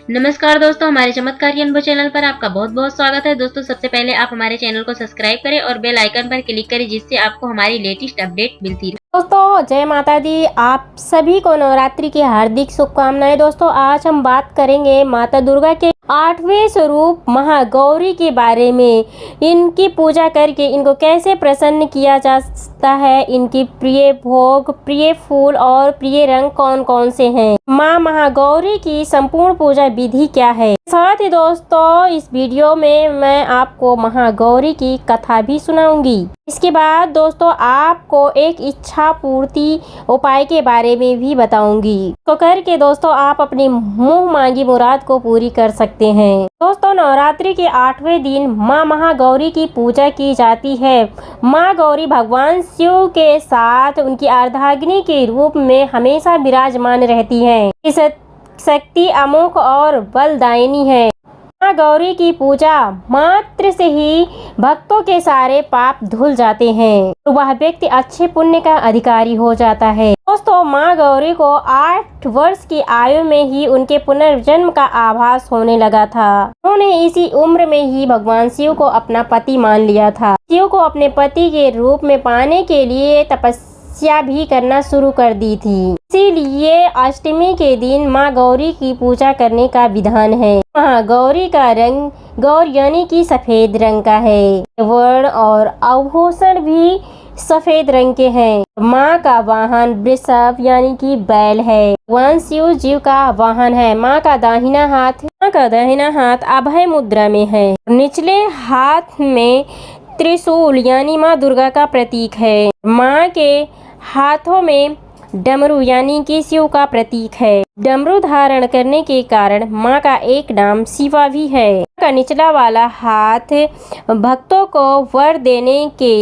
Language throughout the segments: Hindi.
नमस्कार दोस्तों, हमारे चमत्कारी अनुभव चैनल पर आपका बहुत बहुत स्वागत है। दोस्तों, सबसे पहले आप हमारे चैनल को सब्सक्राइब करें और बेल आइकन पर क्लिक करें, जिससे आपको हमारी लेटेस्ट अपडेट मिलती रहे। दोस्तों जय माता दी। आप सभी को नवरात्रि की हार्दिक शुभकामनाएं। दोस्तों आज हम बात करेंगे माता दुर्गा के 8वें स्वरूप महागौरी के बारे में। इनकी पूजा करके इनको कैसे प्रसन्न किया जा सकता है, इनकी प्रिय भोग, प्रिय फूल और प्रिय रंग कौन कौन से हैं, माँ महागौरी की संपूर्ण पूजा विधि क्या है। साथ ही दोस्तों इस वीडियो में मैं आपको महागौरी की कथा भी सुनाऊंगी। इसके बाद दोस्तों आपको एक इच्छा पूर्ति उपाय के बारे में भी बताऊंगी, तो करके दोस्तों आप अपनी मुंह मांगी मुराद को पूरी कर सकते हैं। दोस्तों नवरात्रि के 8वें दिन माँ महागौरी की पूजा की जाती है। माँ गौरी भगवान शिव के साथ उनकी अर्धांगिनी के रूप में हमेशा विराजमान रहती है। इस शक्ति अमोघ और बलदायिनी है। माँ गौरी की पूजा मात्र से ही भक्तों के सारे पाप धुल जाते हैं, तो वह व्यक्ति अच्छे पुण्य का अधिकारी हो जाता है। दोस्तों माँ गौरी को 8 वर्ष की आयु में ही उनके पुनर्जन्म का आभास होने लगा था। उन्होंने इसी उम्र में ही भगवान शिव को अपना पति मान लिया था। शिव को अपने पति के रूप में पाने के लिए तपस्या भी करना शुरू कर दी थी। इसीलिए अष्टमी के दिन माँ गौरी की पूजा करने का विधान है। महागौरी का रंग गौर यानी कि सफेद रंग का है। वर्ण और आभूषण भी सफेद रंग के हैं। माँ का वाहन वृषभ यानी कि बैल है। भगवान शिव जीव का वाहन है। माँ का दाहिना हाथ अभय मुद्रा में है। निचले हाथ में त्रिशूल यानी माँ दुर्गा का प्रतीक है। माँ के हाथों में डमरू यानी कि शिव का प्रतीक है। डमरू धारण करने के कारण माँ का एक नाम शिवा भी है। माँ का निचला वाला हाथ भक्तों को वर देने के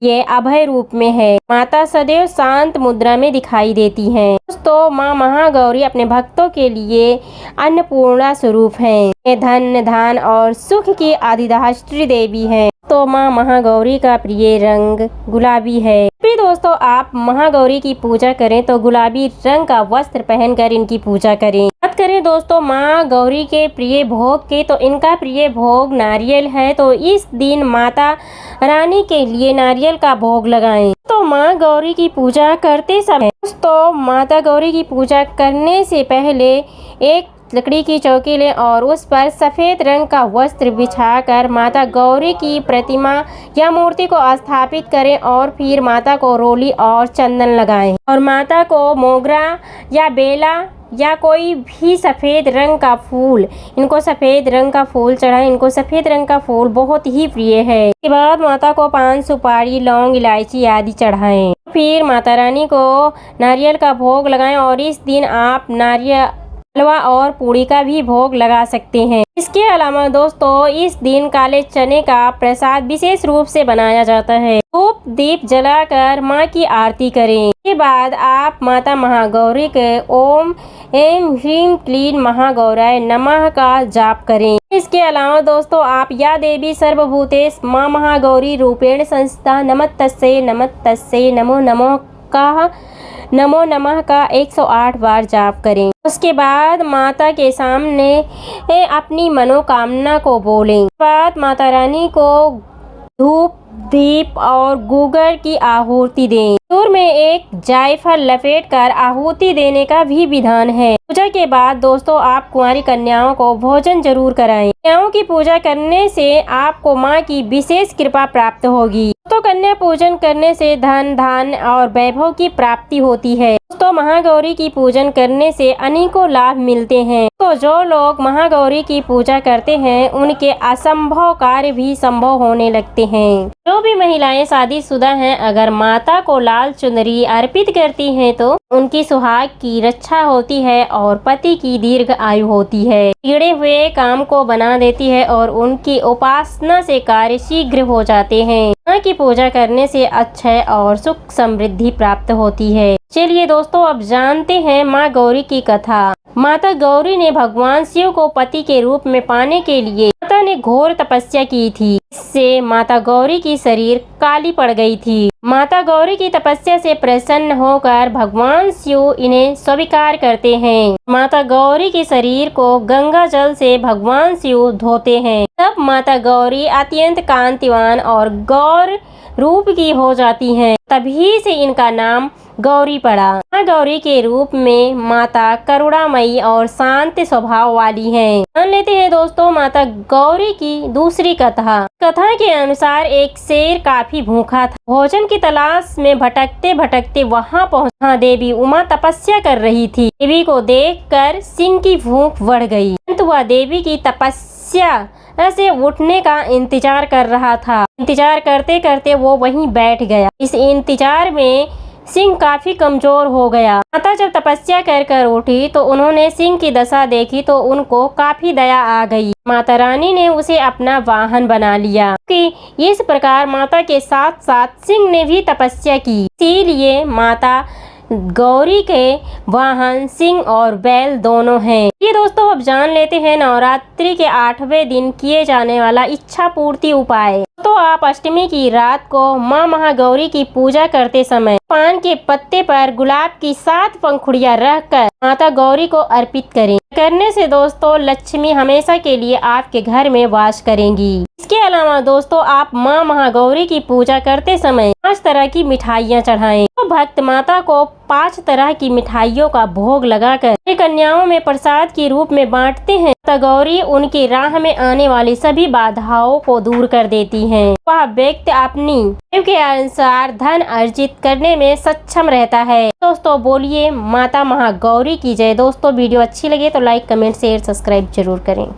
ये अभय रूप में है। माता सदैव शांत मुद्रा में दिखाई देती हैं। दोस्तों माँ महागौरी अपने भक्तों के लिए अन्नपूर्णा स्वरूप है। ये धन धान और सुख की अधिष्ठात्री देवी है। तो माँ महागौरी का प्रिय रंग गुलाबी है। फिर दोस्तों आप महागौरी की पूजा करें तो गुलाबी रंग का वस्त्र पहनकर इनकी पूजा करें। बात करें दोस्तों माँ गौरी के प्रिय भोग के, तो इनका प्रिय भोग नारियल है। तो इस दिन माता रानी के लिए नारियल का भोग लगाएं। तो माँ गौरी की पूजा करते समय दोस्तों माता गौरी की पूजा करने से पहले एक लकड़ी की चौकी लें और उस पर सफेद रंग का वस्त्र बिछाकर माता गौरी की प्रतिमा या मूर्ति को स्थापित करें और फिर माता को रोली और चंदन लगाएं और माता को मोगरा या बेला या कोई भी सफ़ेद रंग का फूल, इनको सफ़ेद रंग का फूल चढ़ाएं। इनको सफ़ेद रंग का फूल बहुत ही प्रिय है। इसके बाद माता को पान सुपारी लौंग इलायची आदि चढ़ाएं। फिर माता रानी को नारियल का भोग लगाएं और इस दिन आप नारियल हलवा और पूड़ी का भी भोग लगा सकते हैं। इसके अलावा दोस्तों इस दिन काले चने का प्रसाद विशेष रूप से बनाया जाता है। धूप दीप जलाकर माँ की आरती करें। इसके बाद आप माता महागौरी के ओम ऐं ह्रीं क्लीं महागौराय नमः का जाप करें। इसके अलावा दोस्तों आप या देवी सर्वभूतेश माँ महागौरी रूपेण संस्था नमस्तस्यै नमस्तस्यै नमो नमः का 108 बार जाप करें। उसके बाद माता के सामने अपनी मनोकामना को बोलें। बाद माता रानी को धूप दीप और गूगर की आहुति दें। दूर में एक जायफल लपेटकर आहुति देने का भी विधान है। पूजा के बाद दोस्तों आप कुंवारी कन्याओं को भोजन जरूर कराएं। कन्याओं की पूजा करने से आपको माँ की विशेष कृपा प्राप्त होगी। तो कन्या पूजन करने से धन धान और वैभव की प्राप्ति होती है। दोस्तों महागौरी की पूजन करने से अनेकों लाभ मिलते हैं। तो जो लोग महागौरी की पूजा करते हैं उनके असंभव कार्य भी संभव होने लगते हैं। जो भी महिलाएं शादीशुदा हैं अगर माता को लाल चुनरी अर्पित करती हैं तो उनकी सुहाग की रक्षा होती है और पति की दीर्घ आयु होती है। बिगड़े हुए काम को बना देती है और उनकी उपासना से कार्य शीघ्र हो जाते हैं। माँ की पूजा करने से अक्षय और सुख समृद्धि प्राप्त होती है। चलिए दोस्तों अब जानते हैं माँ गौरी की कथा। माता गौरी ने भगवान शिव को पति के रूप में पाने के लिए माता ने घोर तपस्या की थी। इससे माता गौरी की शरीर काली पड़ गई थी। माता गौरी की तपस्या से प्रसन्न होकर भगवान शिव इन्हें स्वीकार करते हैं। माता गौरी के शरीर को गंगा जल से भगवान शिव धोते हैं। तब माता गौरी अत्यंत कांतिवान और गौर रूप की हो जाती हैं। तभी से इनका नाम गौरी पड़ा। माँ गौरी के रूप में माता करुणामयी और शांत स्वभाव वाली हैं। जान लेते हैं दोस्तों माता गौरी की दूसरी कथा। कथा के अनुसार एक शेर काफी भूखा था। भोजन की तलाश में भटकते भटकते वहाँ पहुँचा। देवी उमा तपस्या कर रही थी। देवी को देखकर सिंह की भूख बढ़ गई, परंतु वह देवी की तपस्या ऐसे उठने का इंतजार कर रहा था। इंतजार करते करते वो वहीं बैठ गया। इस इंतजार में सिंह काफी कमजोर हो गया। माता जब तपस्या कर उठी तो उन्होंने सिंह की दशा देखी तो उनको काफी दया आ गई। माता रानी ने उसे अपना वाहन बना लिया कि इस प्रकार माता के साथ साथ सिंह ने भी तपस्या की। इसीलिए माता गौरी के वाहन सिंह और बैल दोनों हैं। ये दोस्तों अब जान लेते हैं नवरात्रि के 8वें दिन किए जाने वाला इच्छा पूर्ति उपाय। तो आप अष्टमी की रात को माँ महागौरी की पूजा करते समय पान के पत्ते पर गुलाब की 7 पंखुड़ियाँ रखकर माता गौरी को अर्पित करें। करने से दोस्तों लक्ष्मी हमेशा के लिए आपके घर में वास करेंगी। इसके अलावा दोस्तों आप माँ महागौरी की पूजा करते समय 5 तरह की मिठाइयाँ चढ़ाएं। तो भक्त माता को 5 तरह की मिठाइयों का भोग लगाकर कन्याओं में प्रसाद के रूप में बांटते हैं। माता गौरी उनकी राह में आने वाली सभी बाधाओं को दूर कर देती हैं। वह व्यक्ति अपनी के अनुसार धन अर्जित करने में सक्षम रहता है। दोस्तों बोलिए माता महागौरी की जय। दोस्तों वीडियो अच्छी लगे तो लाइक कमेंट शेयर सब्सक्राइब जरूर करें।